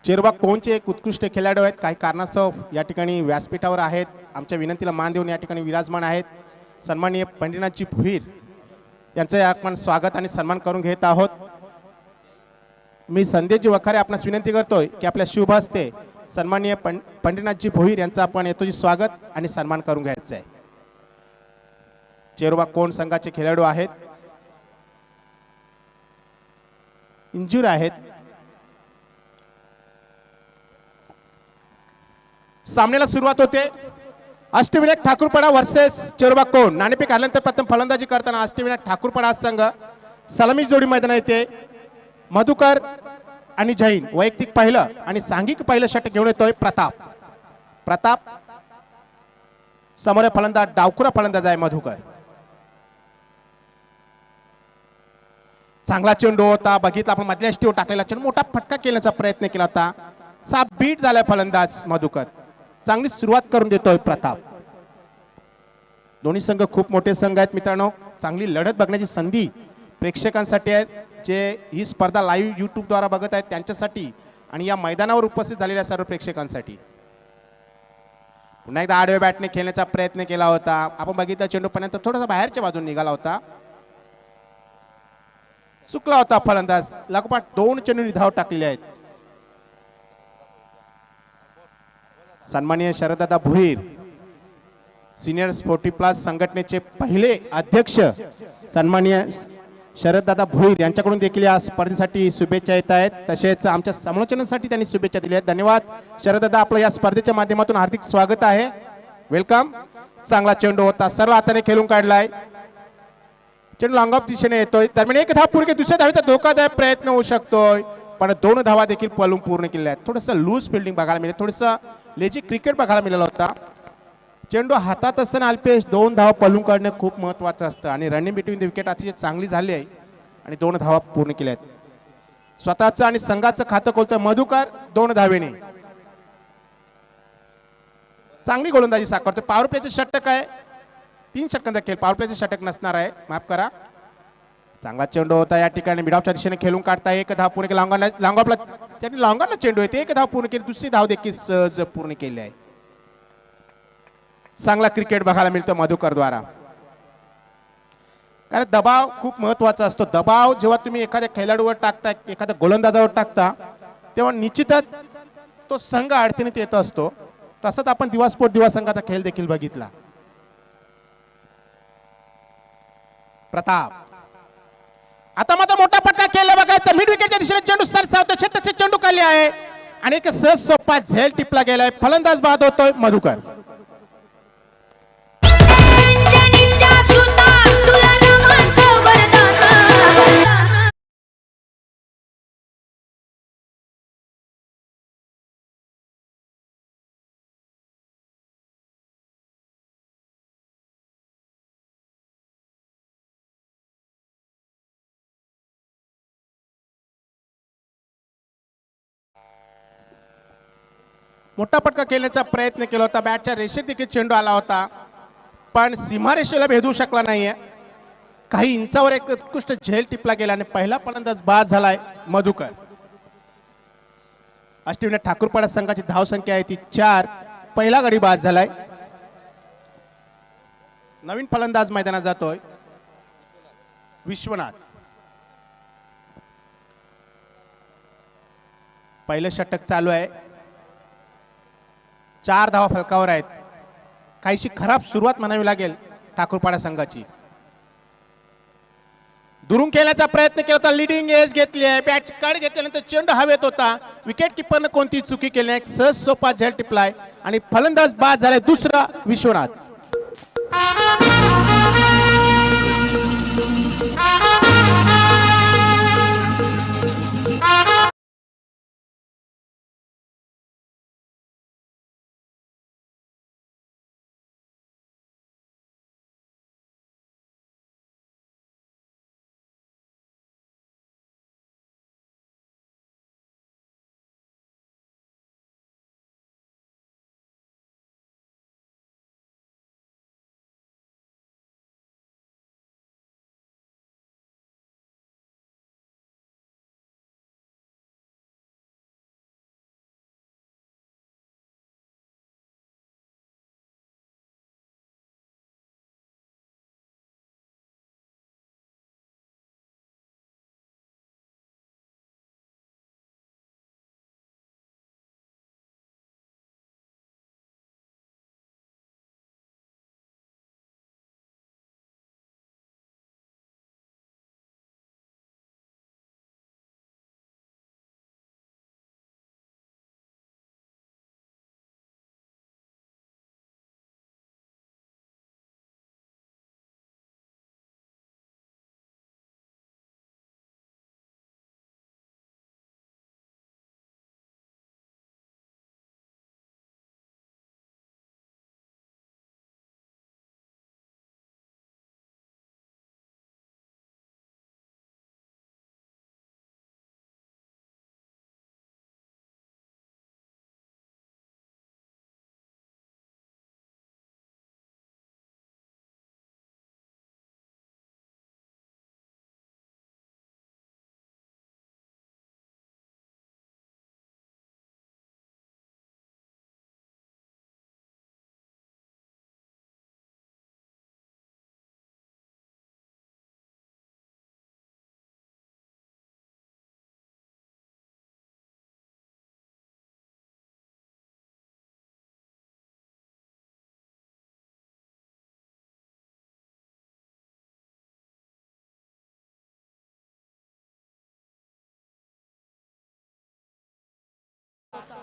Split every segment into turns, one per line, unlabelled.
चेरवा कोणचे एक उत्कृष्ट खेळाडू आहेत, काही कारणास्तव या ठिकाणी व्यासपीठावर आहेत, आमच्या विनंतीला मान देऊन या ठिकाणी विराजमान आहेत. सन्माननीय पंडितजी भुईर यांचे आपण स्वागत आणि सन्मान करून घेत आहोत. मी संदेशजी वखारे आपणास विनंती करतोय की आपल्या शुभ हस्ते सन्माननीय पंडितजी भुईर यांचं आपण यथोचित स्वागत आणि सन्मान करून घ्यायचं आहे. चेरवा कोण संघाचे खेळाडू आहेत, इंजुर आहेत. सामन्याला सुरुवात होते. अष्टविनायक ठाकूरपडा वर्सेस चेरवा कोण. नाणेफेक आल्यानंतर प्रथम फलंदाजी करताना अष्टविनायक ठाकूरपडा संघ सलामी जोडी मैदानात येते. मधुकर आणि जैन वैयक्तिक पहिलं आणि सांघिक पहिलं षटक घेऊन येतोय प्रताप. समोर फलंदाज डावखुरा फलंदाज आहे मधुकर. चांगला चेंडू होता, बघितला आपण मधल्या स्टीव टाकलेला चेंडू, मोठा फटका केल्याचा प्रयत्न केला होता. साफ बीट झालाय फलंदाज मधुकर. चांगली सुरुवात करून देतोय प्रताप. दोन्ही संघ खूप मोठे संघ आहेत मित्रांनो. चांगली लढत बघण्याची संधी प्रेक्षकांसाठी आहे, जे ही स्पर्धा लाईव्ह यूट्यूब द्वारा बघत आहेत त्यांच्यासाठी आणि या मैदानावर उपस्थित झालेल्या सर्व प्रेक्षकांसाठी. पुन्हा एकदा आडव्या बॅटने खेळण्याचा प्रयत्न केला होता. आपण बघितलं चेंडू पर्यंत थोडासा बाहेरच्या बाजूने निघाला होता, चुकला होता फलंदाज. लागोपाठ 2 चेंडूंनी धाव टाकलेले आहेत. सन्माननीय शरददादा भुईर सिनियर 40+ संघटनेचे पहिले अध्यक्ष सन्माननीय शरददादा भुईर यांच्याकडून देखील या स्पर्धेसाठी शुभेच्छा येत आहेत. तसेच आमच्या समालोचनासाठी त्यांनी शुभेच्छा दिल्या आहेत. धन्यवाद शरददादा, आपलं या स्पर्धेच्या माध्यमातून हार्दिक स्वागत आहे. वेलकम. चांगला चेंडू होता, सर्व हाताने खेळून काढलाय. चेंडू लॉंग ऑफ दिशेने येतोय. दरम्यान एक धाव पूर्ण, दुसऱ्या धावेचा धोकादायक प्रयत्न होऊ शकतोय, पण 2 धावा देखील पळून पूर्ण केल्या आहेत. थोडंसं लूज फिल्डिंग बघायला मिळेल, थोडंसं लेजी क्रिकेट बघायला मिळाला होता. चेंडू हातात असताना अल्पेश 2 धावा पळून काढणे खूप महत्त्वाचं असतं आणि रनिंग बिटवीन द विकेट अतिशय चांगली झाली आहे आणि 2 धावा पूर्ण केल्या आहेत. स्वतःचं आणि संघाचं खातं खोलतोय मधुकर 2 धावेने. चांगली गोलंदाजी साकारतोय. पॉवर प्लेचं षटक आहे, 3 षटकांचा खेळ, पॉवर प्लेचं षटक नसणार आहे, माफ करा. चांगला चेंडू होता या ठिकाणी, मिडऑफच्या दिशेने खेळून काढताय. 1 धाव पूर्ण केली. लॉंगऑफला त्यांनी लॉंगॉनला चेंडू येते, 1 धाव पूर्ण केली, दुसरी धाव देखील सहज पूर्ण केली आहे. चांगला क्रिकेट बघायला मिळतो मधुकर द्वारा, कारण दबाव खूप महत्वाचा असतो. दबाव जेव्हा तुम्ही एखाद्या खेळाडूवर टाकता, एखाद्या गोलंदाजावर टाकता, तेव्हा निश्चितच तो संघ अडचणीत येत असतो. तसंच आपण दिवास्पोर्ट दिवा संघाचा खेळ देखील बघितला. प्रताप आता मात्र मोठा फटका केला बघायचा. मिड विकेटच्या दिशेने चेंडू सरसावतो, क्षेत्ररक्षक चेंडू खाली आहे आणि एक सहज सोपा झेल टिपला गेलाय. फलंदाज बाद होतोय मधुकर. मोठा फटका खेळण्याचा प्रयत्न केला होता. बॅटच्या रेषेत देखील चेंडू आला होता, पण सीमारेषेला भेदू शकला नाहीये. काही इंचावर एक उत्कृष्ट झेल टिपला गेला आणि पहिला फलंदाज बाद झालाय मधुकर. अष्टविनायक ठाकूरपाडा संघाची धाव संख्या आहे ती 4. पहिला गडी बाद झालाय. नवीन फलंदाज मैदानात जातोय विश्वनाथ. पहिलं षटक चालू आहे, 4 धावा फलकावर आहेत. काहीशी खराब सुरुवात म्हणावी लागेल ठाकूरपाडा संघाची. दुरून खेळण्याचा प्रयत्न केला होता, लिडिंग एज घेतली आहे, बॅट कड घेतल्यानंतर चेंडू हवेत होता. विकेट किपरने कोणती चुकी केली नाही, सहज सोपा झेल टिपलाय आणि फलंदाज बाद झालाय दुसरा विश्वनाथ.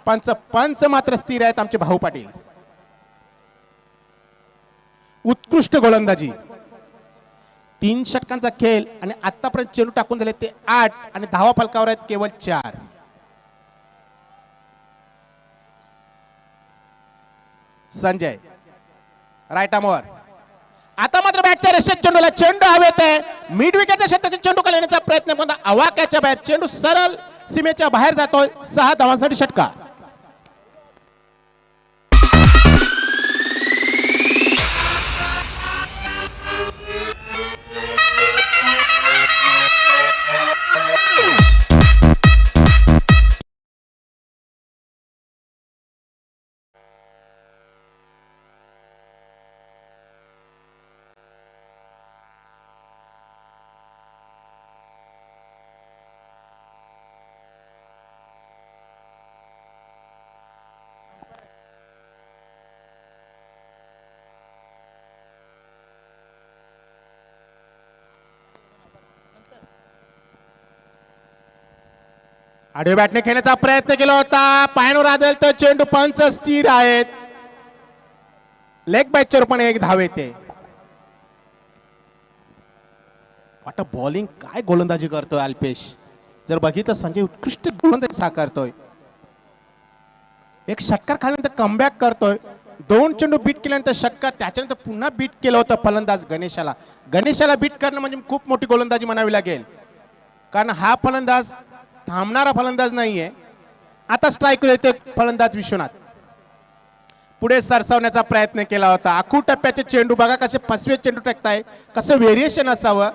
पंच मात्र स्थिर आहेत आमचे भाऊ पाटील. उत्कृष्ट गोलंदाजी, 3 षटकांचा खेळ आणि आतापर्यंत चेंडू टाकून झाले ते 8 आणि धावा फलकावर आहेत केवळ 4. संजय राईट आर्मवर. आता मात्र बॅटच्या रेषेत चेंडूला चेंडू हवेत आहे. मिड विकेटच्या क्षेत्रात चेंडू खाली येण्याचा प्रयत्न पण आवाक्याच्या बाहेर चेंडू सरळ सीमेच्या बाहेर जातोय. 6 धावांसाठी षटकार. आडव्या बॅटने खेळण्याचा प्रयत्न केला होता. पायावर आदल तर चेंडू पंच स्थिर आहेत. लेग बॅचवर पण एक धाव येते. वाटत बॉलिंग काय गोलंदाजी करतोय अल्पेश. जर बघितलं संजय उत्कृष्ट गोलंदाजी साकारतोय. एक षटकार खाल्यानंतर कमबॅक करतोय. 2 चेंडू बीट केल्यानंतर षटकार, त्याच्यानंतर पुन्हा बीट केलं होतं फलंदाज गणेशाला. गणेशाला बीट करणं म्हणजे खूप मोठी गोलंदाजी म्हणावी लागेल, कारण हा फलंदाज थांबणारा फलंदाज नाहीये. आता स्ट्राईक येते फलंदाज विश्वनाथ. पुढे सरसावण्याचा प्रयत्न केला होता. आखू टप्प्याचे चेंडू बघा कसे फसवे चेंडू टाकताय, कसं व्हेरिएशन असावं,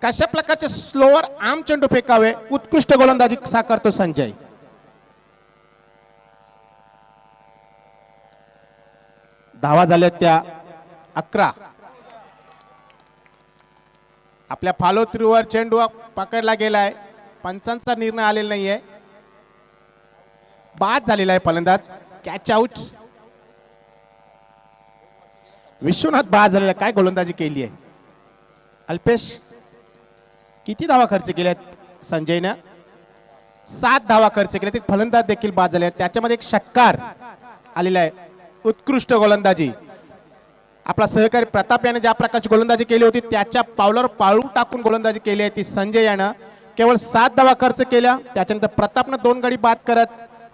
कशा प्रकारचे स्लोअर आर्म चेंडू फेकावे. उत्कृष्ट गोलंदाजी साकारतो संजय. धावा झाल्या त्या 11. आपल्या फॉलो थ्रूवर चेंडू पकडला गेलाय. पंचांचा निर्णय आलेला नाहीये. बाद झालेला आहे फलंदाज. Catch out. विश्वनाथ बाद झालेला. काय गोलंदाजी केली आहे अल्पेश. किती धावा खर्च केल्यात संजयनं? 7 धावा खर्च केल्या. फलंदाज देखील बाद झाले. त्याच्यामध्ये एक षटकार आलेला आहे. उत्कृष्ट गोलंदाजी. आपला सहकारी प्रताप याने ज्या प्रकारची गोलंदाजी केली होती त्याच्या पावलावर पाळू टाकून गोलंदाजी केली आहे ती संजय यानं. केवळ 7 धावा खर्च केल्या. त्याच्यानंतर प्रतापनं 2 गडी बाद करत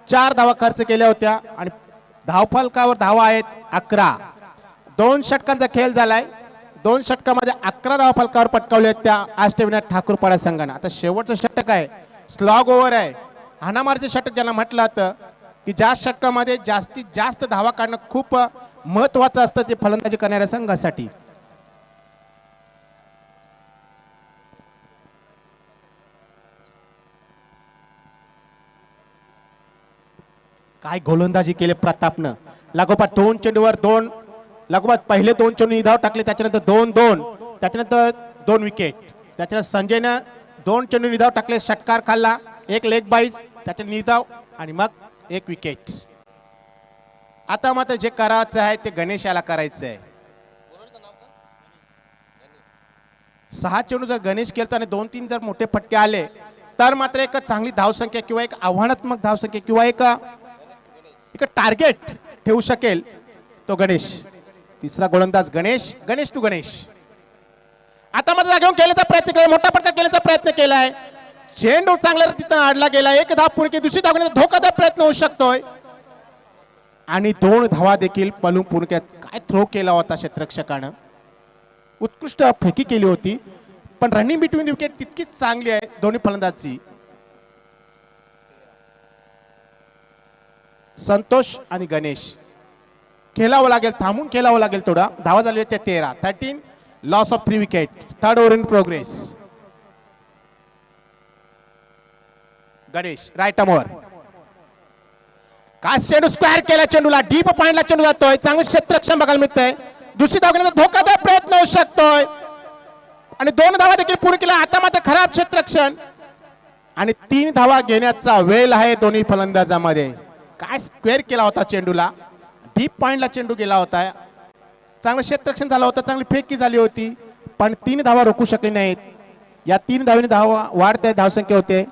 4 धावा खर्च केल्या होत्या आणि धावफलकावर धावा आहेत 11. 2 षटकांचा खेळ झालाय. 2 षटकामध्ये 11 धावा फलकावर पटकावल्या आहेत त्या अष्टविनायक ठाकूरपाडा संघानं. आता शेवटचं षटक आहे, स्लॉग ओव्हर आहे. हाणामारचे षटक ज्यांना म्हटलं जातं की ज्या षटकामध्ये जास्तीत जास्त धावा काढणं खूप महत्वाचं असतं ते फलंदाजी करणाऱ्या संघासाठी. काय गोलंदाजी केले प्रतापनं. लागोपाठ 2 चेंडूवर 2 लागोपाठ पहिले 2 चेंडू निधाव टाकले. त्याच्यानंतर 2-2, त्याच्यानंतर 2 विकेट. त्याच्यानंतर संजयनं 2 चेंडू निधाव टाकले. षटकार खाल्ला, एक लेग बाईज, त्याच्या निधाव आणि मग 1 विकेट. आता मात्र जे करायचं आहे ते गणेशाला करायचं आहे. 6 चेंडू जर गणेश केलं आणि 2-3 जर मोठे फटके आले तर मात्र एक चांगली धावसंख्या किंवा एक आव्हानात्मक धावसंख्या किंवा एक टार्गेट ठेवू शकेल तो गणेश. तिसरा गोलंदाज गणेश. गणेश टू गणेश. आता मात्र जागेवर केल्याचा प्रयत्न केला, मोठा फटका केल्याचा प्रयत्न केलाय. चेंडू चांगल्या रीतीने आडला गेला. 1 धाव पूर्ण केली. दुसरी धाव घेण्याचा धोकादायक प्रयत्न होऊ शकतोय आणि 2 धावा देखील पलून पूर्ण केल्या. काय थ्रो केला होता क्षेत्ररक्षकानं. उत्कृष्ट फेकी केली होती पण रनिंग बिटवीन विकेट तितकीच चांगली आहे दोन्ही फलंदाजी. संतोष आणि गणेश खेळावं लागेल, थांबून खेळावं लागेल थोडा. धावा झाले त्या 13 loss of 3 wicket. 3rd over in progress. Ganesh right आर्मवर. काय चेंडू स्क्वेअर केला. चेंडूला डीप पॉइंटला चेंडू जातोय. चांगलं क्षेत्ररक्षण बघायला मिळतंय. दुसरी धाव घेण्याचा धोकादायक प्रयत्न होऊ शकतोय आणि 2 धावा देखील पूर्ण केल्या. आता मात्र खराब क्षेत्ररक्षण आणि 3 धावा घेण्याचा वेळ आहे दोन्ही फलंदाजामध्ये. काय स्क्वेअर केला होता चेंडूला. डीप पॉइंटला चेंडू गेला होता. चांगलं क्षेत्ररक्षण झालं होतं, चांगली फेकी झाली होती पण 3 धावा रोखू शकले नाहीत. या 3 धावांनी धावा वाढते. धावसंख्या होते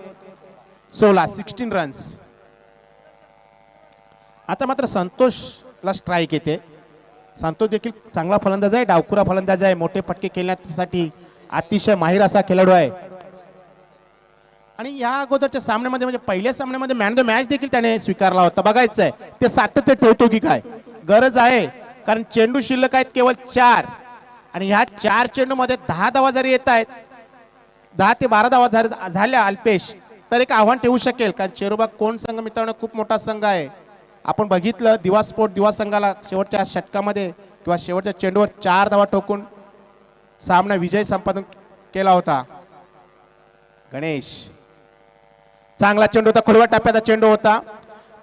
16 रन्स. आता मात्र संतोषला स्ट्राईक येते. संतोष देखील चांगला फलंदाज आहे, डावखुरा फलंदाज आहे, मोठे फटके खेळण्यासाठी अतिशय माहिर असा खेळाडू आहे. आणि या अगोदरच्या सामन्यामध्ये म्हणजे पहिल्या सामन्यामध्ये मॅन द मॅच देखील त्याने स्वीकारला होता. बघायचं आहे ते सातत्य ठेवतो की काय. गरज आहे, कारण चेंडू शिल्लक आहेत केवळ 4 आणि ह्या 4 चेंडू मध्ये 10 धावा जरी येत आहेत, 10 ते 12 धावा झाल्या अल्पेश, तर एक आव्हान ठेवू शकेल. कारण चेरोबाग कोण संघ मित्रांनो खूप मोठा संघ आहे. आपण बघितलं दिवा स्पोर्ट दिवा संघाला शेवटच्या षटकामध्ये किंवा शेवटच्या चेंडूवर 4 धावा ठोकून सामना विजय संपादन केला होता. गणेश चांगला चेंडू होता, खोलवा टप्प्याचा चेंडू होता,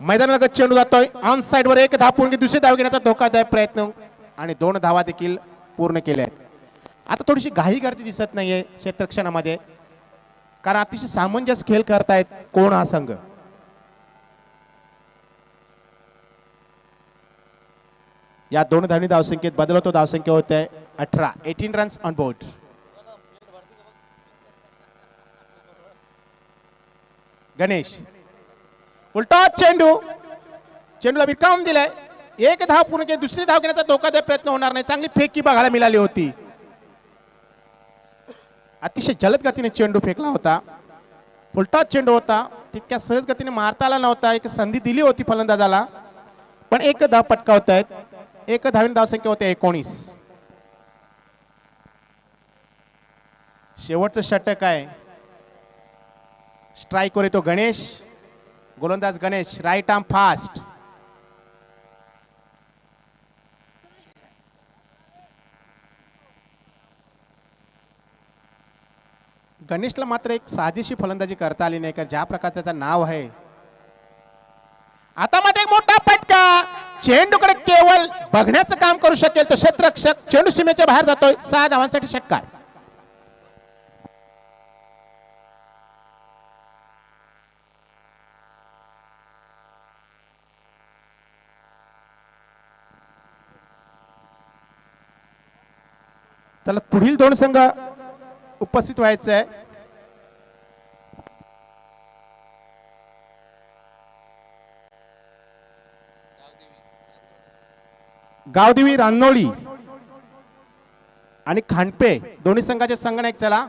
मैदानालगत चेंडू जातोय ऑन साइड वर. एक धाव पूर्ण दुसरी धाव घेण्याचा धोकादायक प्रयत्न आणि 2 धावा देखील पूर्ण केल्या आहेत. आता थोडीशी घाई गर्दी दिसत नाहीये क्षेत्ररक्षणामध्ये, कारण अतिशय सामंजस्य खेळ करतायत कोण हा संघ. या 2 धावनी धावसंख्येत बदल होतो. धावसंख्या होते 18 रन्स ऑन बोर्ड. गणेश उलटा चेंडू, चेंडूला विकावून दिलाय. एक धाव पूर्ण केली, दुसरी धाव घेण्याचा धोकादायक प्रयत्न होणार नाही. चांगली फेकी बघायला मिळाली होती. अतिशय जलद गतीने चेंडू फेकला होता. उलटा चेंडू होता, तितक्या सहज गतीने मारता आला नव्हता. एक संधी दिली होती फलंदाजाला, पण एक धाव पटकावत आहेत. एक धावीन धावसंख्या होते 19. शेवटचं षटक आहे. स्ट्राईकवर येतो गणेश, गोलंदाज गणेश, राईट आर्म फास्ट. गणेशला मात्र एक साजेशी फलंदाजी करता आली नाही, कारण ज्या प्रकारचं त्याचं नाव आहे. आता मात्र एक मोठा फटका, चेंडूकडे केवळ बघण्याचं काम करू शकेल तो क्षेत्ररक्षक. चेंडू सीमेच्या बाहेर जातोय. 6 धावांसाठी षटकार. त्याला पुढील 2 संघ उपस्थित व्हायचं आहे. गावदेवी रानोळी आणि खांडपे दोन्ही संघाचे संगणक. चला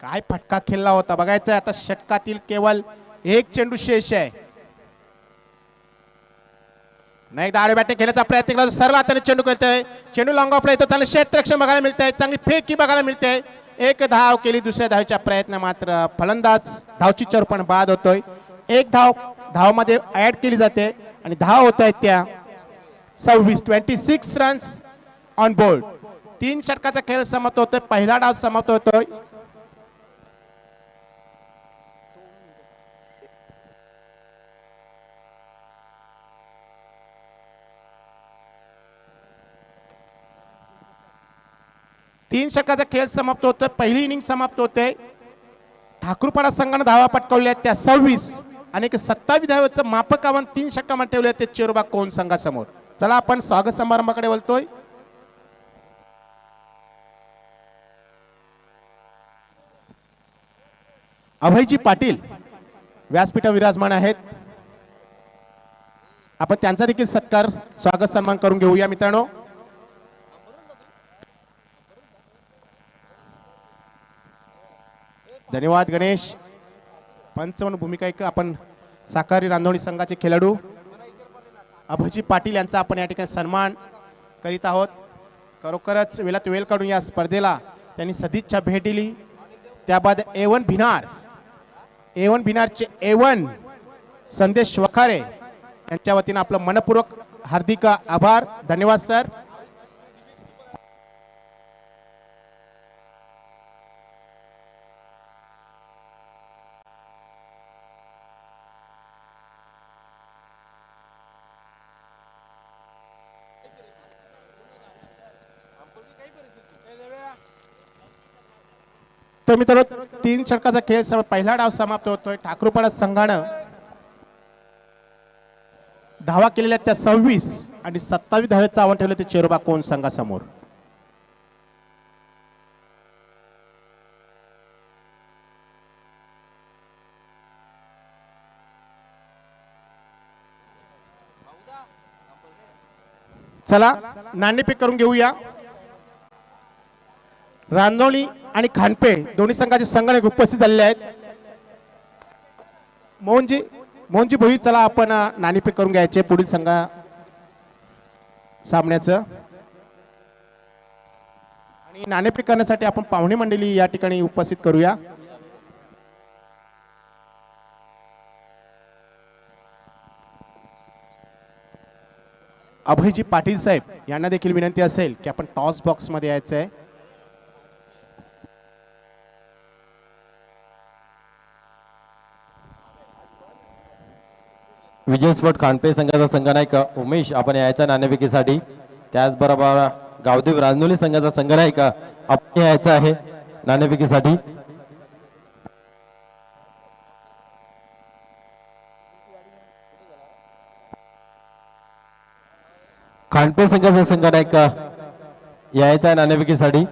काय फटका खेळला होता बघायचं. आता षटकातील केवळ एक चेंडू शेष आहे. नाही दाढे बॅटे खेळण्याचा प्रयत्न केला, सर्व हाताने चेंडू खेळतोय. चेंडू लॉंग ऑफला येतो, त्याला क्षेत्ररक्षण बघायला मिळतंय. चांगली फेकी बघायला मिळते. एक धाव केली, दुसऱ्या धावच्या प्रयत्न मात्र फलंदाज धावची चरपण बाद होतोय. एक धावमध्ये ऍड केली जाते आणि धाव होत आहेत त्या 26 रन्स ऑन बोर्ड. 3 षटकाचा खेळ समाप्त होतोय. पहिला डाव समाप्त होतोय. तीन षटकाचा खेळ समाप्त होतोय. पहिली इनिंग समाप्त होते. ठाकूरपाडा संघाने धावा पटकावल्या त्या 26 आणि 27 धावेचं मापक आव्हान 3 षटकामध्ये ठेवले ते चेरोबाग कोण संघासमोर. चला आपण स्वागत समारंभाकडे वळतोय. अभयजी पाटील व्यासपीठावर विराजमान आहेत. आपण त्यांचा देखील सत्कार स्वागत सन्मान करून घेऊया मित्रांनो. धन्यवाद गणेश. पंच म्हणून भूमिका एक आपण साकारी रांधोणी संघाचे खेळाडू अभयजी पाटील यांचा आपण या ठिकाणी सन्मान करीत आहोत. खरोखरच वेळात वेळ काढून या स्पर्धेला त्यांनी सदिच्छा भेट दिली. त्याबाद A1 भिनारचे A1 संदेश वखारे यांच्या वतीने आपलं मनपूर्वक हार्दिक आभार. धन्यवाद सर. तर मित्रांनो 3 षटकाचा खेळ पहिला डाव समाप्त होतोय. ठाकूरपाडा संघानं धावा केलेल्या त्या 26 आणि 27 धावेचं आव्हान ठेवलं ते चेरोबाग कोण संघासमोर. चला नाणेफेक करून घेऊया. रांजोळी आणि खानपे दोन्ही संघाचे संघटक उपस्थित झालेले आहेत. मोहनजी भोई, चला आपण नाणेफेक करून घ्यायचे पुढील संघा सामन्याचं. आणि नाणेफेक करण्यासाठी आपण पाहुणे मंडळी या ठिकाणी उपस्थित करूया. अभयजी पाटील साहेब यांना देखील विनंती असेल की आपण टॉस बॉक्स मध्ये यायचं आहे.
विजय स्पोर्ट खानपे संघाचा संघनायक उमेश आपण यायचा नाणेफेकीसाठी. त्याचबरोबर गावदेव रांजोली संघाचा संघनायक आपण यायचा आहे नाणेफेकीसाठी. खानपे संघाचा संघनायक यायचा आहे नाणेफेकीसाठी.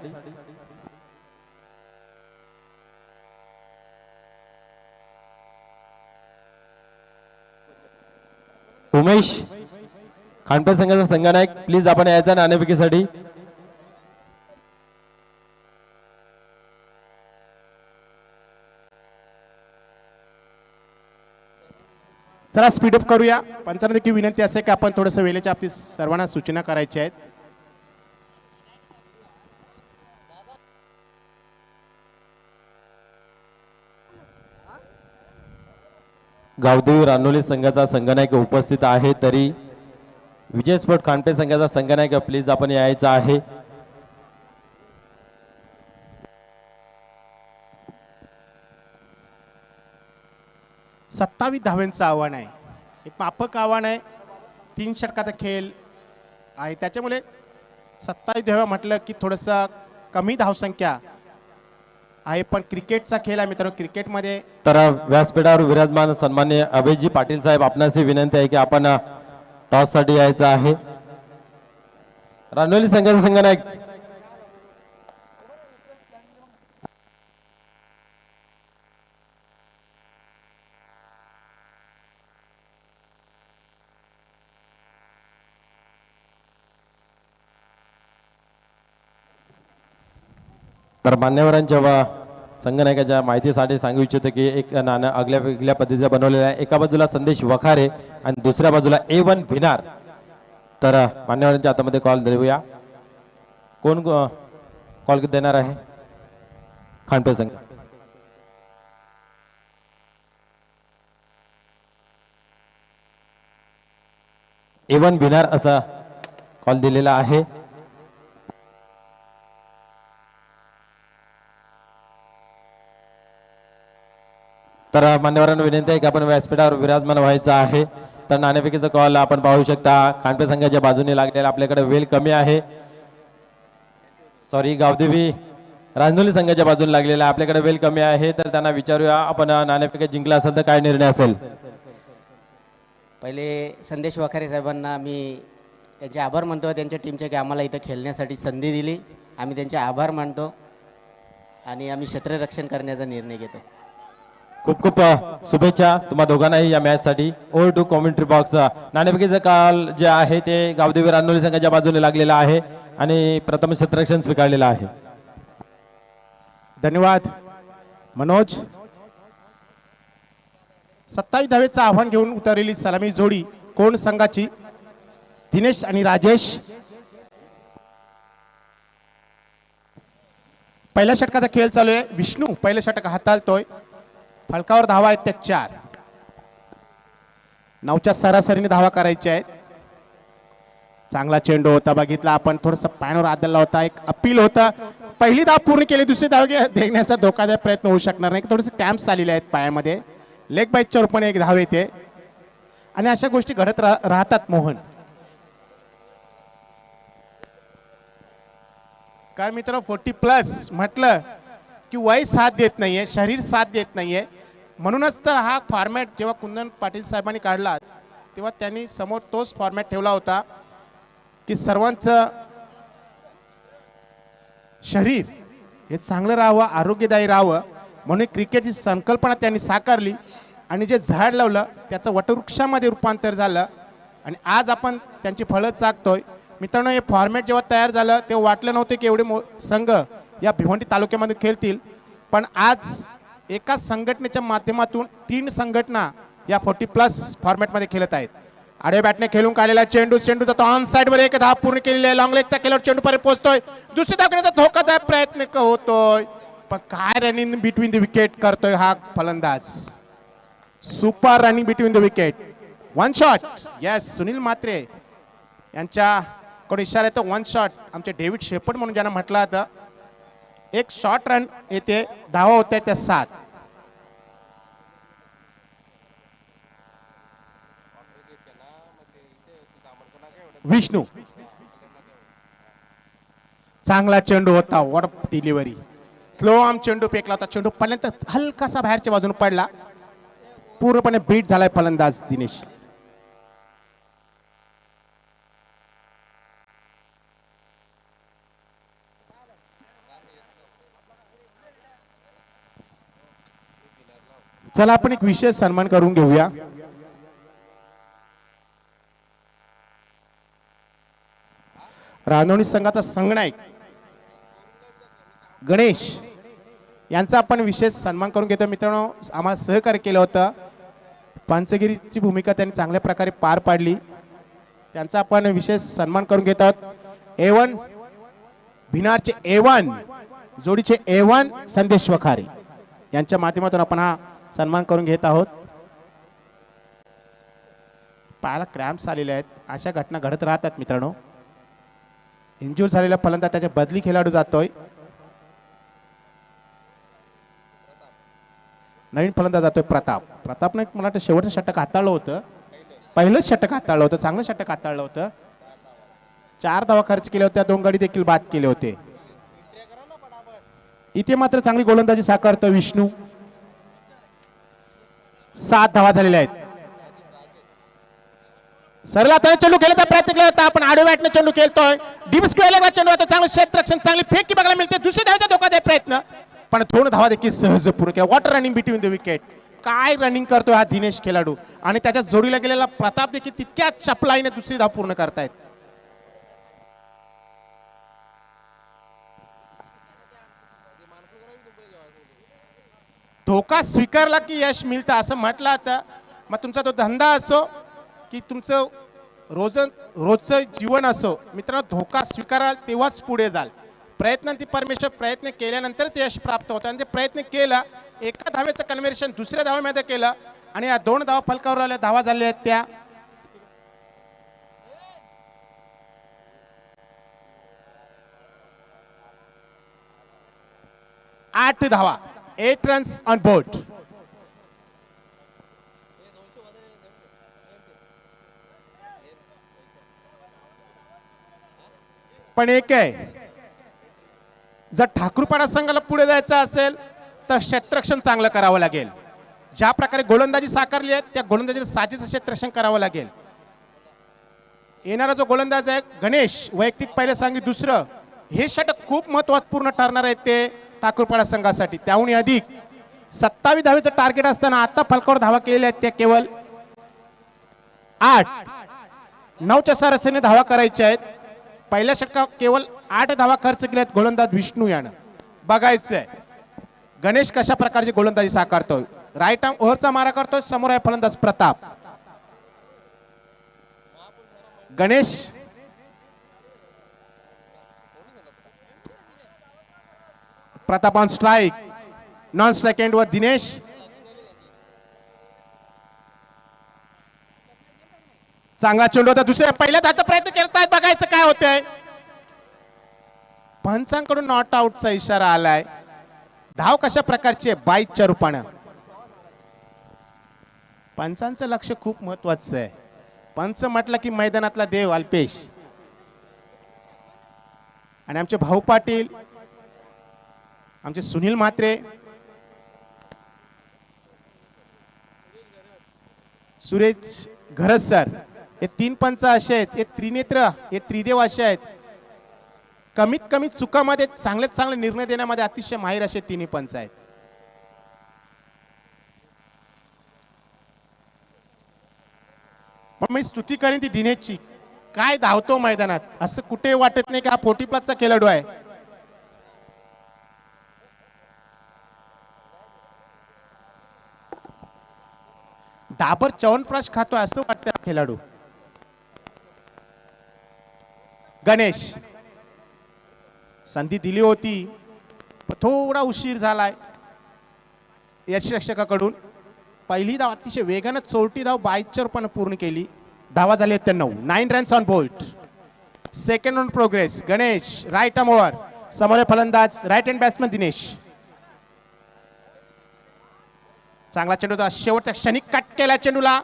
उमेश खानपे संघाचा संघनायक प्लीज आपण यायचा नाणेफेकीसाठी.
चला स्पीडअप करूया. पंचांना देखील विनंती असे की आपण थोडंसं वेळेच्या बाबतीत सर्वांना सूचना करायच्या आहेत.
गावदेवी रानोली संघाचा संघनायक उपस्थित आहे, तरी विजय स्पोर्ट खानपे संघाचा संघनायक प्लीज आपण यायचा आहे.
सत्तावीस धाव्यांचं आव्हान आहे, एक माफक आव्हान आहे. 3 षटकाचा खेळ आहे, त्याच्यामुळे 27 धाव्या म्हटलं की थोडंसं कमी धावसंख्या आहे, पण क्रिकेटचा खेळ आहे मित्रांनो. क्रिकेटमध्ये
तर व्यासपीठावर विराजमान सन्माननीय अभयजी पाटील साहेब, आपणास विनंती आहे की आपण टॉस साठी यायचं आहे. रानोली संघाचा संघनायक तर मान्यवरांच्या व संघनायकाच्या माहितीसाठी सांगू इच्छितो की एक नाणं आगल्या वेगळ्या पद्धतीचं बनवलेलं आहे. एका बाजूला संदेश वखारे आणि दुसऱ्या बाजूला A1 भिनार. तर मान्यवरांच्या हातामध्ये कॉल देऊया. कोण कॉल देणार आहे? खानपे संघ. A1 भिनार असा कॉल दिलेला आहे. तर मान्यवरांना विनंती आहे की आपण व्यासपीठावर विराजमान व्हायचं आहे. तर नाणेफेकीचा कॉल आपण पाहू शकता. खानपे संघाच्या बाजूने लागलेला आपल्याकडे वेळ कमी आहे. सॉरी, गावदेवी रांजोली संघाच्या बाजूने लागलेला आपल्याकडे वेळ कमी आहे. तर त्यांना विचारूया, आपण नाणेफेक जिंकला असेल तर काय निर्णय असेल?
पहिले संदेश वखारे साहेबांना मी त्यांचे आभार मानतो, त्यांच्या टीमचे की आम्हाला इथं खेळण्यासाठी संधी दिली. आम्ही त्यांचे आभार मानतो आणि आम्ही क्षेत्ररक्षण करण्याचा निर्णय घेतो.
खूप खूप शुभेच्छा तुम्हा दोघांनाही या मॅच साठी. Over to commentary box. नाणेफेकीचं काल जे आहे ते गावदेवी रानोली संघाच्या बाजूने लागलेलं आहे आणि प्रथम क्षेत्ररक्षण स्वीकारलेलं आहे.
धन्यवाद मनोज. 27 धावेचं आव्हान घेऊन उतरलेली सलामी जोडी कोण संघाची? दिनेश आणि राजेश. पहिल्या षटकाचा खेळ चालू आहे. विष्णू पहिलं षटक हाताळतोय. फलकावर धावा आहेत त्या 4. 9च्या सरासरीने धावा करायच्या आहेत. चांगला चेंडू होता, बघितला आपण, थोडंसं पायावर आदळला होता. एक अपील होता. पहिली धाव पूर्ण केली, दुसरी धाव देण्याचा धोकादायक प्रयत्न होऊ शकणार नाही. थोडेसे टॅम्प्स आलेले आहेत पायामध्ये. लेग बाईकच्या रूपाने एक धाव येते आणि अशा गोष्टी घडत राहतात मोहन. कारण मित्र 40+ म्हटलं की वय साथ देत नाहीये, शरीर साथ देत नाहीये. म्हणूनच तर हा फॉर्मॅट जेव्हा कुंदन पाटील साहेबांनी काढला तेव्हा त्यांनी समोर तोच फॉर्मॅट ठेवला होता की सर्वांचं शरीर हे चांगलं राहावं, आरोग्यदायी राहावं. म्हणून क्रिकेटची संकल्पना त्यांनी साकारली आणि जे झाड लावलं त्याचं वटवृक्षामध्ये रूपांतर झालं आणि आज आपण त्यांची फळं चाकतोय. मित्रांनो, हे फॉर्मॅट जेव्हा तयार झालं तेव्हा वाटलं नव्हतं की एवढे संघ या भिवंडी तालुक्यामध्ये खेळतील, पण आज एका संघटनेच्या माध्यमातून 3 संघटना या 40+ फॉर्मॅटमध्ये खेळत आहेत. आडव्या बॅटने खेळून काढलेला चेंडू जातो ऑन साइड वर, एक धाव पूर्ण केलेली आहे. लॉंग लेगचा केल्यावर चेंडू पर्यंत पोहोचतोय, दुसरी धाव घेण्याचा धोकादायक प्रयत्न होतोय, पण काय रनिंग बिटवीन द विकेट करतोय हा फलंदाज. Super running between the wicket. 1 shot. Yes, Sunil Mhatre यांच्याकडून इशारा येतो 1 शॉट. आमचे डेव्हिड शेपर्ड म्हणून ज्यांना म्हटलं होतं, एक शॉर्ट रन येते, धावा होत्या त्या 7. विष्णू, चांगला चेंडू होता. What delivery. स्लो आर्म चेंडू फेकला होता. चेंडू पडल्यानंतर हलकासा बाहेरच्या बाजूने पडला. पूर्णपणे बीट झालाय फलंदाज दिनेश. चला आपण एक विशेष सन्मान करून घेऊया. रानवणी संघाचा संघनायक गणेश यांचा आपण विशेष सन्मान करून घेतो. मित्रांनो, आम्हाला सहकार्य केलं होतं. पंचगिरीची भूमिका त्यांनी चांगल्या प्रकारे पार पाडली. त्यांचा आपण विशेष सन्मान करून घेत आहोत. A1 भिनारचे A1 जोडीचे A1 संदेश वखारे यांच्या माध्यमातून आपण हा सन्मान करून घेत आहोत. पायाला क्रॅम्प्स आलेले आहेत. अशा घटना घडत राहतात मित्रांनो. इंज्युअर झालेला फलंदाज त्याच्या बदली खेळाडू जातोय. नवीन फलंदाज जातोय प्रतापने मला वाटतं शेवटचं षटक हाताळलं होतं. पहिलंच षटक हाताळलं होतं. चांगलं षटक हाताळलं होतं. 4 धावा खर्च केल्या होत्या. 2 गडी देखील बाद केले होते. इथे मात्र चांगली गोलंदाजी साकारतो विष्णू. 7 धावा झालेल्या आहेत. सरळ हाताने चेंडू खेळण्याचा प्रयत्न केला होता. आपण आडव्या बॅटने चेंडू खेळतोय. डीप स्क्वेअरला चेंडू होता. चांगलं क्षेत्ररक्षण, चांगली फेकी बघायला मिळते. दुसरी धावेचा धोकादायक प्रयत्न, पण 2 धावा देखील सहज पूर्ण केल्या. Water running between the wicket. काय रनिंग करतोय हा दिनेश खेळाडू, आणि त्याच्या जोडीला गेलेला प्रताप देखील तितक्याच चपलाईने दुसरी धाव पूर्ण करतायत. धोका स्वीकारला की यश मिळतं असं म्हटलं आता. मग तुमचा तो धंदा असो की तुमचं रोजचं जीवन असो, मित्रांनो, धोका स्वीकाराल तेव्हाच पुढे जाल. प्रयत्नांती परमेश्वर. प्रयत्न केल्यानंतर ते यश प्राप्त होतं, आणि ते प्रयत्न केला. एका धावेचं कन्व्हर्शन दुसऱ्या धावेमध्ये केलं, आणि या 2 धावा फलकावर आल्या. धावा झाल्या आहेत त्या 8 धावा. 8 रन्स ऑन बोर्ड. पण एक आहे, जर ठाकूरपाडा संघाला पुढे जायचं असेल तर क्षेत्ररक्षण चांगलं करावं लागेल. ज्या प्रकारे गोलंदाजी साकारली आहे त्या गोलंदाजीला साजेचं क्षेत्ररक्षण करावं लागेल. येणारा जो गोलंदाज आहे गणेश, वैयक्तिक पहिले सांगित दुसरं, हे षटक खूप महत्त्वपूर्ण ठरणार आहे ते ठाकूरपाडा संघासाठी. त्याहून अधिक 27 धावेचं टार्गेट असताना आता फलकावर धावा केलेल्या आहेत त्या केवळ 8. 9च्या सरसेने धावा करायच्या आहेत. पहिल्या षटकात केवळ 8 धावा खर्च केल्यात गोलंदाज विष्णू यानं. बघायचंय गणेश कशा प्रकारची गोलंदाजी साकारतोय. राईट आर्म ओव्हरचा मारा करतोय. समोर आहे फलंदाज Pratap. Ganesh Pratap on strike. Non strike end वर दिनेश. चांगला चेंडू होता. दुसऱ्या पहिल्या धाचा प्रयत्न करतायत. बघायचं काय होतंय. पंचांकडून नॉट आउटचा इशारा आलाय. धाव कशा प्रकारची आहे, 22च्या रूपानं. पंचांचं लक्ष खूप महत्वाचं आहे. पंच म्हटलं की मैदानातला देव अल्पेश, आणि आमचे भाऊ पाटील, आमचे सुनील म्हात्रे, सुरेश घरज सर, हे 3 पंच असे आहेत, हे त्रिनेत्र, हे त्रिदेव असे आहेत. कमीत कमी चुकामध्ये चांगले निर्णय देण्यामध्ये अतिशय माहिर असे 3 पंच आहेत. मग मी स्तुती करेन ती दिनेशची, काय धावतो मैदानात, असं कुठे वाटत नाही की हा 40+ चा खेळाडू आहे. डाबर च्यवनप्राश खातोय असं वाटतं हा खेळाडू. गणेश संधी दिली होती पण थोडा उशीर झालाय यष्टिरक्षकाकडून. पहिली धाव अतिशय वेगानं चौटी धाव बायचर पण पूर्ण केली. धावा झाली आहेत 9 runs on board. Second on progress. Ganesh right arm over. समोर फलंदाज राईट हँड बॅट्समन दिनेश. चांगला चेंडू होता शेवटच्या क्षणी कट केला चेंडूला.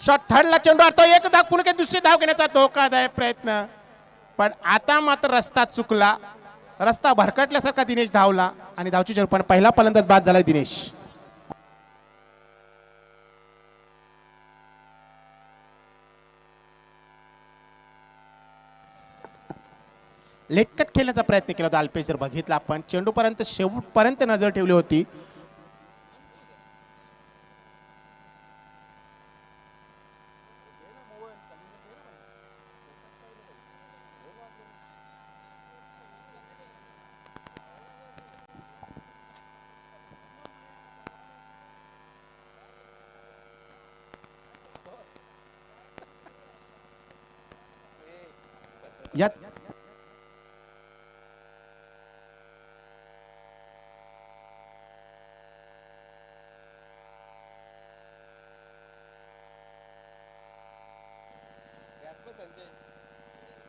शॉट थर्डला चेंडू तो एक धाव पुणे दुसरी धाव घेण्याचा धोकादायक प्रयत्न पण आता मात्र रस्ता चुकला. रस्ता भरकटल्यासारखा दिनेश धावला आणि धावची पण पहिला फलंदाज बाद झाला दिनेश. लेटकट खेळण्याचा प्रयत्न केला होता अल्पेश. जर बघितला आपण चेंडूपर्यंत शेवटपर्यंत नजर ठेवली होती. यात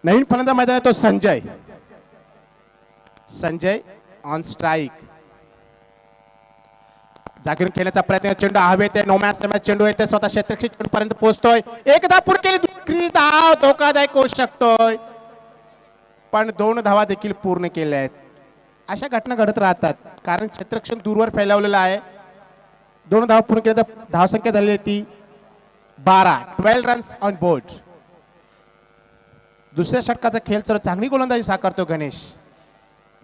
नवीन फलंदाज मैदानात तो संजय. Sanjay on strike. जागेवर खेळण्याचा प्रयत्न. चेंडू हवेत आहे. नो मॅच चेंडू येते स्वतः क्षेत्ररक्षक पर्यंत पोहोचतोय. एक धाव पूर्ण केली. दुसरी धाव धोकादायक होऊ शकतोय पण 2 धावा देखील पूर्ण केल्या आहेत. अशा घटना घडत राहतात कारण क्षेत्ररक्षण दूरवर फैलावलेलं आहे. 2 धावा पूर्ण केल्या तर धावसंख्या झाली ती 12 रन्स ऑन बोर्ड. दुसऱ्या षटकाचा खेळ तर चांगली गोलंदाजी साकारतो गणेश.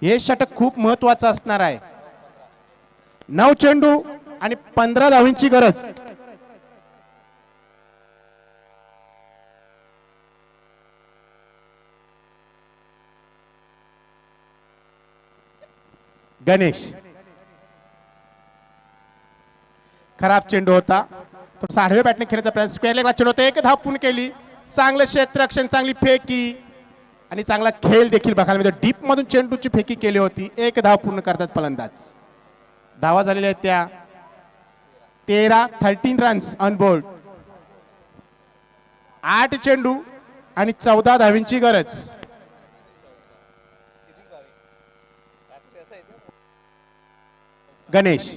हे षटक खूप महत्वाचं असणार आहे. 9 चेंडू आणि 15 धावांची गरज. गणेश खराब चेंडू होता. थोडासा आडव्या बॅटने खेळण्याचा प्रयत्न. स्क्वेअर लेगला चेंडू होता. एक धाव पूर्ण केली. चांगलं क्षेत्ररक्षण चांगली फेकी आणि चांगला खेळ देखील बघायला मिळतो. डीप मधून चेंडूची फेकी केली होती. एक धाव पूर्ण करतात फलंदाज. धावा झालेल्या आहेत त्या 13 रन्स ऑन बोर्ड. 8 चेंडू आणि 14 धावींची गरज. गणेश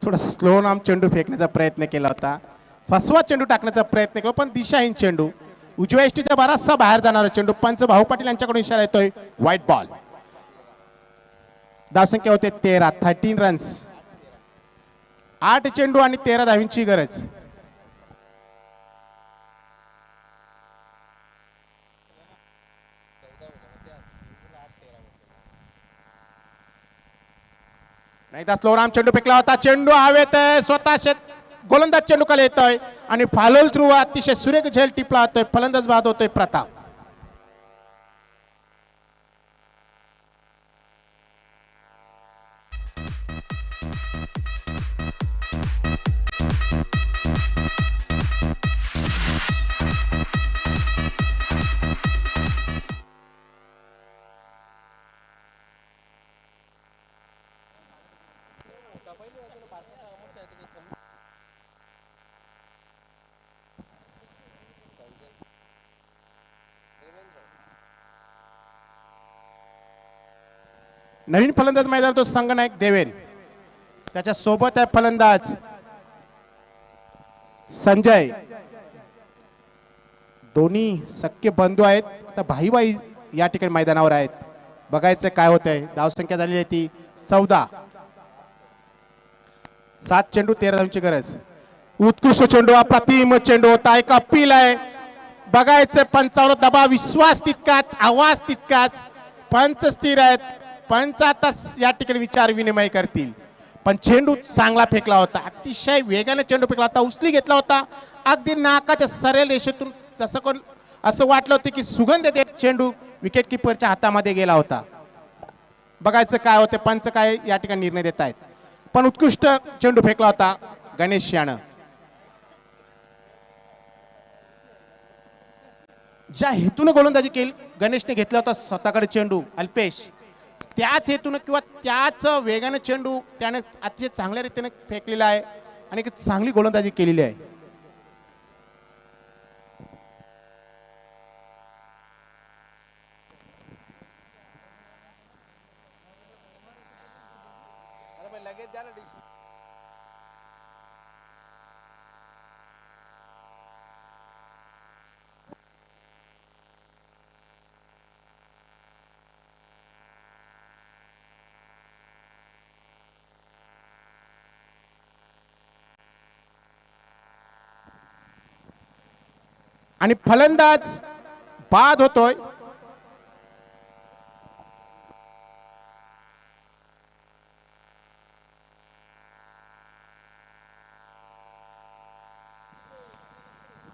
थोडासा स्लो नाम चेंडू फेकण्याचा प्रयत्न केला होता. फसवा चेंडू टाकण्याचा प्रयत्न केला पण दिशाहीन चेंडू. उजव्या एसटीचा बराचसा बाहेर जाणारा चेंडू. पंच भाऊ पाटील यांच्याकडून इशारा येतोय व्हाईट बॉल. धावसंख्या होते 13 रन्स. 8 चेंडू आणि 13 धावींची गरज. नाही तर स्लो राम चेंडू फेकला होता. चेंडू हवेत स्वतः गोलंदाज चेंडू खाली येतोय आणि फॉलो थ्रू अतिशय सुरेख झेल टिपला होतोय. फलंदाज बाद होतोय प्रताप. नवीन फलंदाज मैदानात तो संगनायक देवेन. त्याच्या सोबत आहे फलंदाज संजय. दोन्ही सख्य बंधू आहेत. आता भाईबाई या ठिकाणी मैदानावर आहेत. बघायचं काय होतंय. धावसंख्या झालेली आहे ती 14. 7 चेंडू 13 धावांची गरज. उत्कृष्ट चेंडू. अप्रतिम चेंडू होता. एक अपील आहे. बघायचं पंचावर दबाव. विश्वास तितकाच आवाज तितकाच. पंच स्थिर आहेत. पंच आता या ठिकाणी विचार विनिमय करतील. पण चेंडू चांगला फेकला होता, अतिशय वेगाने चेंडू फेकला होता, उचली घेतला होता अगदी नाकाच्या सरळ रेषेतून. तसं कोण असं वाटलं होतं की सुगंध ते चेंडू विकेट किपरच्या हातामध्ये गेला होता. बघायचं काय होते, पंच काय या ठिकाणी निर्णय देत आहेत. पण उत्कृष्ट चेंडू फेकला होता गणेश यानं. ज्या हेतून गोलंदाजी केली गणेशने घेतला होता स्वतःकडे चेंडू अल्पेश, त्याच हेतून किंवा त्याच वेगाने चेंडू त्याने अतिशय चांगल्या रीतीने फेकलेला आहे आणि चांगली गोलंदाजी केलेली आहे. आणि फलंदाज बाद होतोय.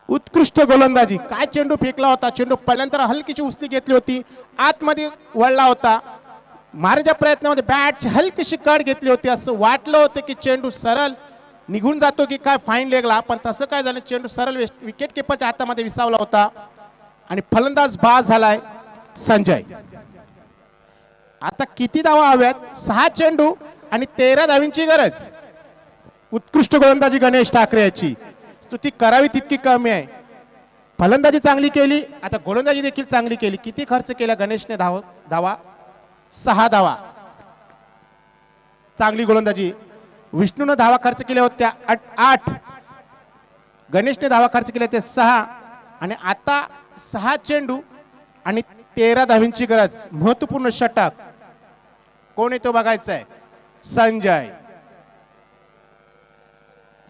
उत्कृष्ट गोलंदाजी, काय चेंडू फेकला होता. चेंडू पहिल्यांदा हलकीची उचली घेतली होती, आतमध्ये वळला होता. मारायच्या प्रयत्नामध्ये बॅटची हलकीशी कड घेतली होती. असं वाटलं होतं की चेंडू सरळ निघून जातो की काय फाईन लेगला, पण तसं काय झालं, चेंडू सरळ विकेट किपरच्या हातामध्ये विसावला होता आणि फलंदाज बाद झालाय संजय. आता किती धावा हव्यात, 6 चेंडू आणि 13 धावींची गरज. उत्कृष्ट गोलंदाजी गणेश ठाकरे याची, स्तुती करावी तितकी कमी आहे. फलंदाजी चांगली केली, आता गोलंदाजी देखील चांगली केली. किती खर्च केला गणेशने धावा 6 धावा. चांगली गोलंदाजी. विष्णूने धावा खर्च केल्या होत्या 8, गणेशने धावा खर्च केल्या ते 6 आणि आता 6 चेंडू आणि 13 धावींची गरज. महत्वपूर्ण षटक कोण येतो बघायचं आहे. संजय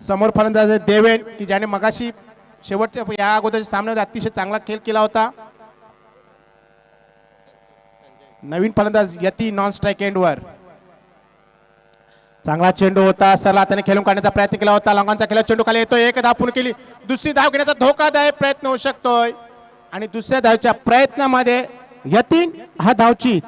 समोर फलंदाज देवेन की ज्याने मगाशी शेवटच्या या अगोदरच्या सामन्यामध्ये अतिशय चांगला खेळ केला होता. नवीन फलंदाज यती नॉन स्ट्राईक एंडवर. चांगला चेंडू होता, सरला त्याने खेळून काढण्याचा प्रयत्न केला होता. लॉंगांचा खेळ चेंडू खाली येतोय, एक धाव पूर्ण केली. दुसरी धाव घेण्याचा धोकादायक प्रयत्न होऊ शकतोय आणि दुसऱ्या धावच्या प्रयत्नामध्ये यतीन हा धावची.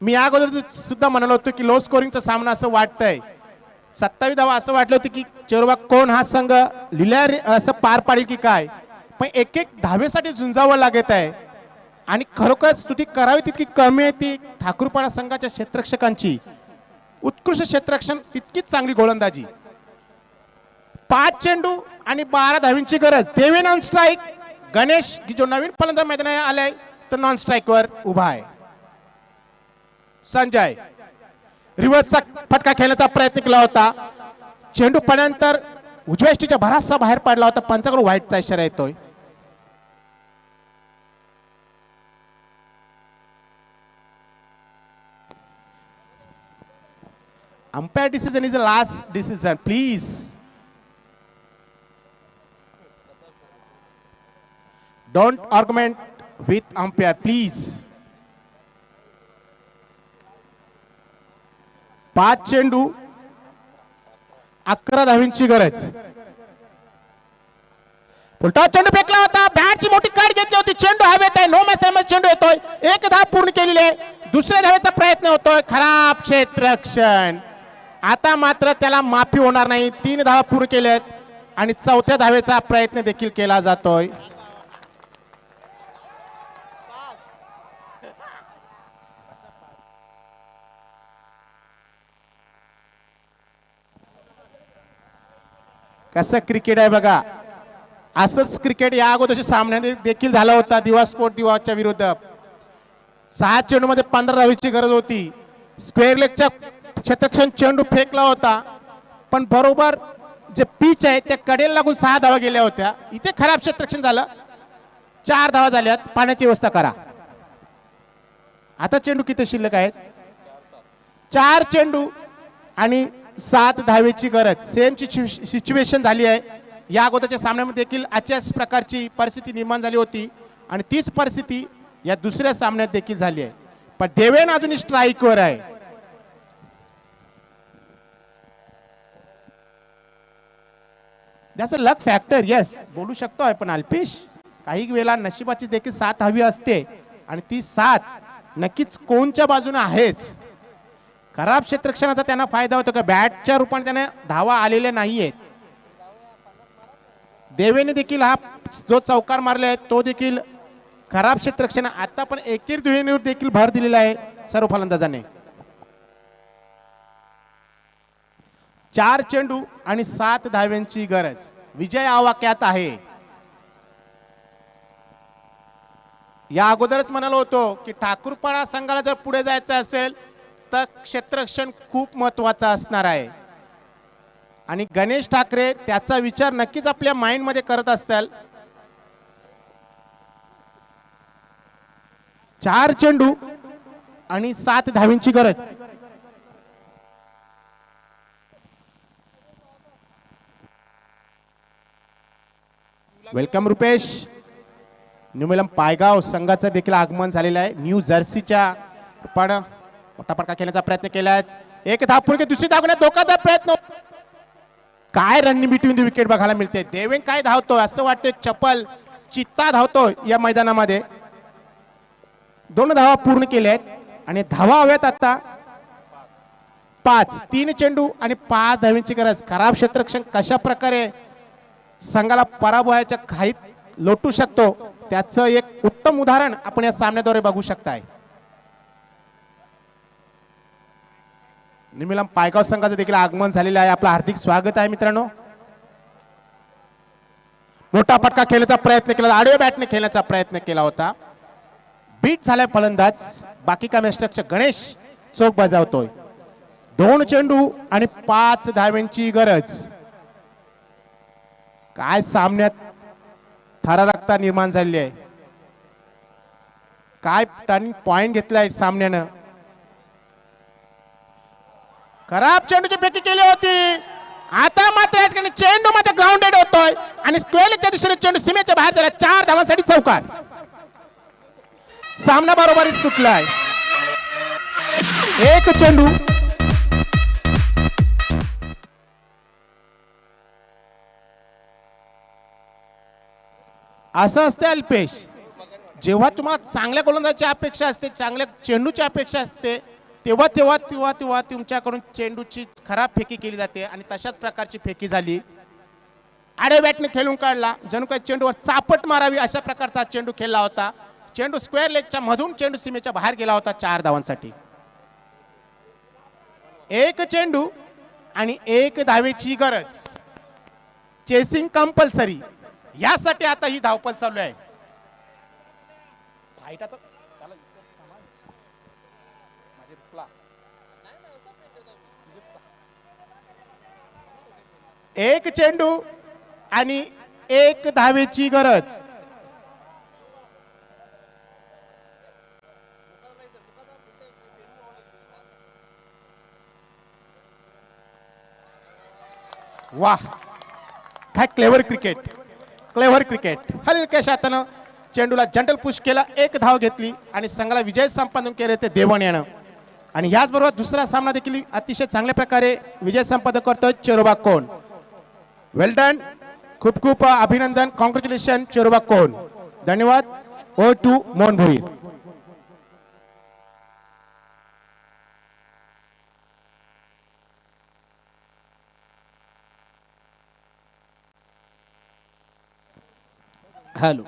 मी अगोदर सुद्धा म्हणालो होतो की लो स्कोरिंगचा सामना असं वाटतंय. 27 धावा असं वाटलं होतं की चेरोबा कोण हा संघ लिहिल्या असं पार पाडेल की काय, पण एक एक धावेसाठी झुंजावं लागत आहे आणि खरोखर स्तुती करावी तितकी कमी आहे ती ठाकूरपाडा संघाच्या क्षेत्ररक्षकांची. उत्कृष्ट क्षेत्ररक्षण, तितकीच चांगली गोलंदाजी. 5 चेंडू आणि 12 धावींची गरज. देवेन ऑन स्ट्राईक. गणेश जो नवीन फलंदाज मैदानात आलाय तो नॉन स्ट्राईकवर उभा आहे. संजय रिव्हर्सचा फटका खेळण्याचा प्रयत्न केला होता. चेंडू पडल्यानंतर उजव्या यष्टीच्या भरासा बाहेर पडला होता. पंचाकडून व्हाईटचा इशारा येतोय. Umpire decision is the last decision. Please don't argument with umpire please. 5 चेंडू 11 धावींची गरज. उलटा चेंडू फेकला होता, बॅटची मोठी काढ घेतली होती. चेंडू हवेत आहे, नो मॅच चेंडू येतोय. एक धाव पूर्ण केलेली आहे. दुसऱ्या धावेचा प्रयत्न होतोय. खराब क्षेत्ररक्षण. आता मात्र त्याला माफी होणार नाही. 3 धावा पूर्ण केल्यात आणि 4थ्या धावेचा प्रयत्न देखील केला जातोय. कसं क्रिकेट आहे बघा. असंच क्रिकेट या अगोदरच्या सामन्यात देखील झाला होता दिवा स्पोर्ट दिवाच्या विरुद्ध. 6 चेंडूमध्ये 15 धावेची गरज होती. स्क्वेअर लेगच्या क्षेत्ररक्षण चेंडू फेकला होता, पण बरोबर जे पिच आहे त्या कडेला लागून 6 धावा गेल्या होत्या. इथे खराब क्षेत्ररक्षण झालं. 4 धावा झाल्यात. पाण्याची व्यवस्था करा. आता चेंडू किती शिल्लक आहेत? 4 चेंडू आणि 7 धावेची गरज. सेमची सिच्युएशन झाली आहे. या अगोदरच्या सामन्यामध्ये देखील अशाच प्रकारची परिस्थिती निर्माण झाली होती आणि तीच परिस्थिती या दुसऱ्या सामन्यात देखील झाली आहे. पण देवेन अजूनही स्ट्राईकवर आहे. That's a luck factor. Yes, बोलू शकतो आपण अल्पेश. काही वेळेला नशिबाची देखील साथ हवी असते आणि ती साथ नक्कीच कोणच्या बाजूने आहेच. खराब क्षेत्ररक्षणाचा त्यांना फायदा होतो का? बॅटच्या रूपाने त्यांना धावा आलेल्या नाहीयेत. देवेने देखील हा जो चौकार मारला आहे तो देखील खराब क्षेत्ररक्षण. आता पण एकेर दुहेरीवर देखील भर दिलेला आहे सर्व फलंदाजाने. 4 चेंडू आणि 7 धाव्यांची गरज. विजय आवाक्यात आहे. या अगोदरच म्हणालो होतो की ठाकूरपाडा संघाला जर पुढे जायचं असेल तर क्षेत्ररक्षण खूप महत्वाचं असणार आहे आणि गणेश ठाकरे त्याचा विचार नक्कीच आपल्या माइंड मध्ये करत असतील. 4 चेंडू आणि 7 धावींची गरज. वेलकम रुपेश. न्यूमिलम पायगाव संघाचं देखील आगमन झालेलं आहे. न्यू जर्सीच्या रूपानं मोठा फटका खेळण्याचा प्रयत्न केलाय. एक धाव पूर्ण, दुसरी धाव घेण्यात धोकादायक प्रयत्न. काय रनिंग बिटवीन द विकेट बघायला मिळते. देवेन काय धावतोय असं वाटतंय. चपल चित्ता धावतोय या मैदानामध्ये. 2 धावा पूर्ण केल्या आहेत आणि धावा हव्यात आता 5. 3 चेंडू आणि 5 धावांची गरज. खराब क्षेत्ररक्षण कशा प्रकारे संघाला पराभवाच्या खाईत लोटू शकतो त्याचं एक उत्तम उदाहरण आपण या सामन्याद्वारे बघू शकताय. निमिलम पायगाव संघाचं देखील आगमन झालेलं आहे. आपलं हार्दिक स्वागत आहे मित्रांनो. मोठा फटका खेळण्याचा प्रयत्न केला, आडव्या बॅटने खेळण्याचा प्रयत्न केला होता. बीट झालाय फलंदाज. बाकी का मेस्टरच्या गणेश चौक बजावतोय. 2 चेंडू आणि 5 धाव्यांची गरज. काय सामन्यात थरारकता निर्माण झाली आहे. काय टर्निंग पॉइंट घेतलाय सामन्यानं. खराब चेंडूची फेकी केली होती. आता मात्र या ठिकाणी चेंडू मात्र ग्राउंडेड होतोय आणि स्क्वेअरच्या दिशेने चेंडू सीमेच्या बाहेर झाला. 4 धावांसाठी चौकार. सामना बरोबरीत सुटलाय. 1 चेंडू असं असते अल्पेश. जेव्हा तुम्हाला चांगल्या गोलंदाजाची अपेक्षा असते, चांगल्या चेंडूची अपेक्षा असते, तेव्हा तेव्हा तेव्हा तेव्हा तुमच्याकडून चेंडूची खराब फेकी केली जाते आणि तशाच प्रकारची फेकी झाली. आडे बॅटने खेळून काढला. जणू काही चेंडूवर चापट मारावी अशा प्रकारचा चेंडू खेळला होता. चेंडू स्क्वेअर लेगच्या मधून चेंडू सीमेच्या बाहेर गेला होता 4 धावांसाठी. 1 चेंडू आणि 1 धावेची गरज. Chasing compulsory. यासाठी आता ही धावपळ चालू आहे. एक चेंडू आणि 1 धावेची गरज. वाह, काय क्लेवर क्रिकेट. Clever cricket. हलक्याशा हातानं चेंडूला जनरल पुश केला. 1 धाव घेतली आणि संघाला विजय संपादन केले ते देवण यानं. आणि याचबरोबर दुसरा सामना देखील अतिशय चांगल्या प्रकारे विजय संपादन करतोय चेरोबा कोण. Well done. खूप खूप अभिनंदन. कॉंग्रॅच्युलेशन चेरोबा कोण. धन्यवाद. ओ टू मोहन भोईर.
हॅलो.